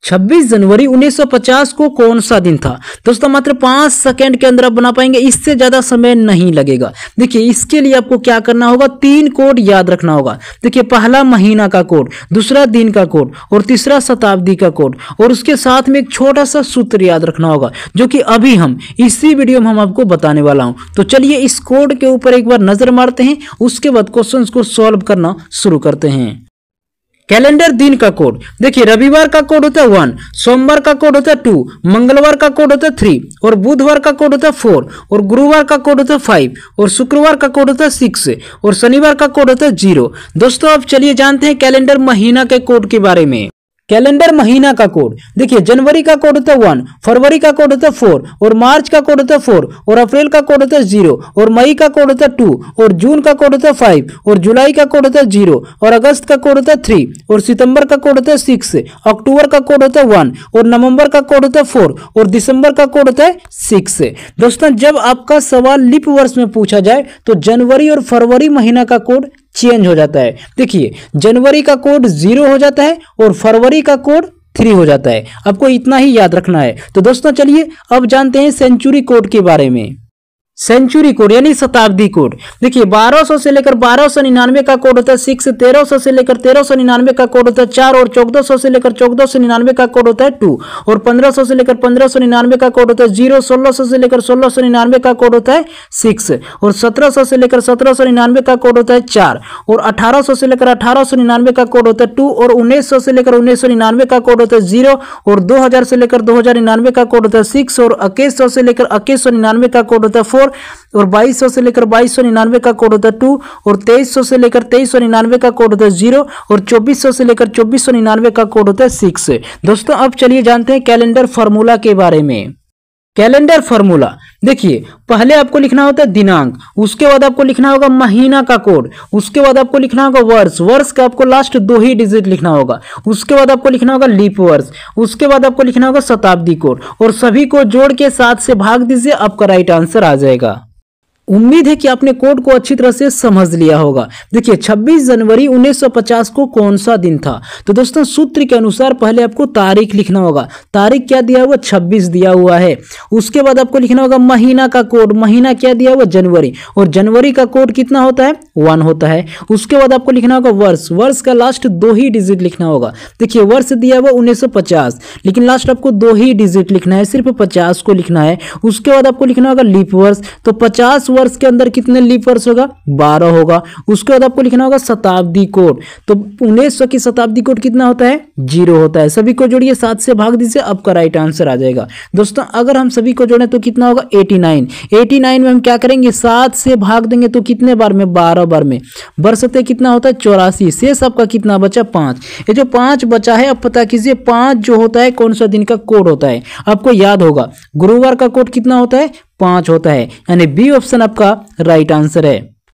26 जनवरी 1950 को कौन सा दिन था? दोस्तों मात्र 5 सेकंड के अंदर आप बना पाएंगे, इससे ज्यादा समय नहीं लगेगा। देखिए इसके लिए आपको क्या करना होगा, 3 कोड याद रखना होगा। देखिए पहला महीना का कोड, दूसरा दिन का कोड और तीसरा शताब्दी का कोड, और उसके साथ में एक छोटा सा सूत्र याद रखना होगा जो कि अभी हम इसी वीडियो में हम आपको बताने वाला हूं। तो चलिए इस कोड के ऊपर एक बार नजर मारते हैं, उसके बाद क्वेश्चंस को सॉल्व करना शुरू करते हैं। कैलेंडर दिन का कोड, देखिए रविवार का कोड होता है 1, सोमवार का कोड होता है 2, मंगलवार का कोड होता है 3 और बुधवार का कोड होता है 4 और गुरुवार का कोड होता है 5 और शुक्रवार का कोड होता है 6 और शनिवार का कोड होता है 0। दोस्तों अब चलिए जानते हैं कैलेंडर महीना के कोड के बारे में। कैलेंडर महीना का कोड, देखिए जनवरी का कोड होता है 1, फरवरी का कोड होता है 4 और मार्च का कोड होता है 4 और अप्रैल का कोड होता है 0 और मई का कोड होता है 2 और जून का कोड होता है 5 और जुलाई का कोड होता है 0 और अगस्त का कोड होता है 3 और सितंबर का कोड होता है 6, अक्टूबर का कोड होता है 1 और नवंबर का कोड होता है 4 और दिसंबर का कोड होता है 6। दोस्तों जब आपका सवाल लीप वर्ष में पूछा जाए तो जनवरी और फरवरी महीना का कोड चेंज हो जाता है। देखिए जनवरी का कोड 0 हो जाता है और फरवरी का कोड 3 हो जाता है। आपको इतना ही याद रखना है। तो दोस्तों चलिए अब जानते हैं सेंचुरी कोड के बारे में। सेंचुरी कोड यानी शताब्दी कोड, देखिए 1200 से लेकर 1299 का कोड होता है 6, 1300 से लेकर 1399 का कोड होता है 4 और 1400 से लेकर 1499 का कोड होता है 2 और 1500 से लेकर 1599 का कोड होता है 0, 1600 से लेकर 1699 का कोड होता है 6 और 1700 से लेकर 1799 का कोड होता है 4 और 1800 से लेकर 1899 का कोड होता है 2 और 1900 से लेकर 1999 का कोड होता है 0 और 2000 से लेकर 2099 का कोड होता है 6 और 2100 से लेकर 2199 का कोड होता है 4 और 2200 से लेकर 2299 का कोड होता है 2 और 2300 से लेकर 2399 का कोड होता है 0 और 2400 से लेकर 2499 का कोड होता है 6। दोस्तों अब चलिए जानते हैं कैलेंडर फार्मूला के बारे में। कैलेंडर फार्मूला, देखिए पहले आपको लिखना होता है दिनांक, उसके बाद आपको लिखना होगा महीना का कोड, उसके बाद आपको लिखना होगा वर्ष, वर्ष का आपको लास्ट 2 ही डिजिट लिखना होगा, उसके बाद आपको लिखना होगा लीप वर्ष, उसके बाद आपको लिखना होगा शताब्दी कोड और सभी को जोड़ के 7 से भाग दीजिए, आपका राइट आंसर आ जाएगा। उम्मीद है कि आपने कोड को अच्छी तरह से समझ लिया होगा। देखिए 26 जनवरी 1950 को कौन सा दिन था? तो दोस्तों सूत्र के अनुसार पहले आपको तारीख लिखना होगा। तारीख क्या दिया हुआ? 26 दिया हुआ है। उसके बाद आपको लिखना होगा महीना का कोड, महीना क्या दिया हुआ? जनवरी, और जनवरी का कोड कितना होता है? 1 होता है। उसके बाद आपको लिखना होगा वर्ष, वर्ष का लास्ट 2 ही डिजिट लिखना होगा। देखिए वर्ष दिया हुआ 1950, लेकिन लास्ट आपको 2 ही डिजिट लिखना है, सिर्फ 50 को लिखना है। उसके बाद आपको लिखना होगा लीप वर्ष, तो 50 वर्ष के अंदर कितने लीप वर्ष होगा? 12 होगा। उसके बाद आपको लिखना होगा शताब्दी कोड, तो 1900 की शताब्दी कोड कितना होता है? 0 होता है। सभी को जोड़िए, 7 से भाग दीजिए, आपका राइट आंसर आ जाएगा। दोस्तों अगर हम सभी को जोड़ें तो कितना होगा? 89। 89 में हम क्या करेंगे? 7 से भाग देंगे तो कितने बार में? 12 बार में। बरसते कितना होता है? 84। शेष आपका कितना बचा? 5। ये जो 5 बचा है, अब पता कीजिए 5 जो होता है कौन सा दिन का कोड होता है? आपको याद होगा गुरुवार का कोड कितना होता है? 5 होता है, यानी बी ऑप्शन आपका राइट आंसर है।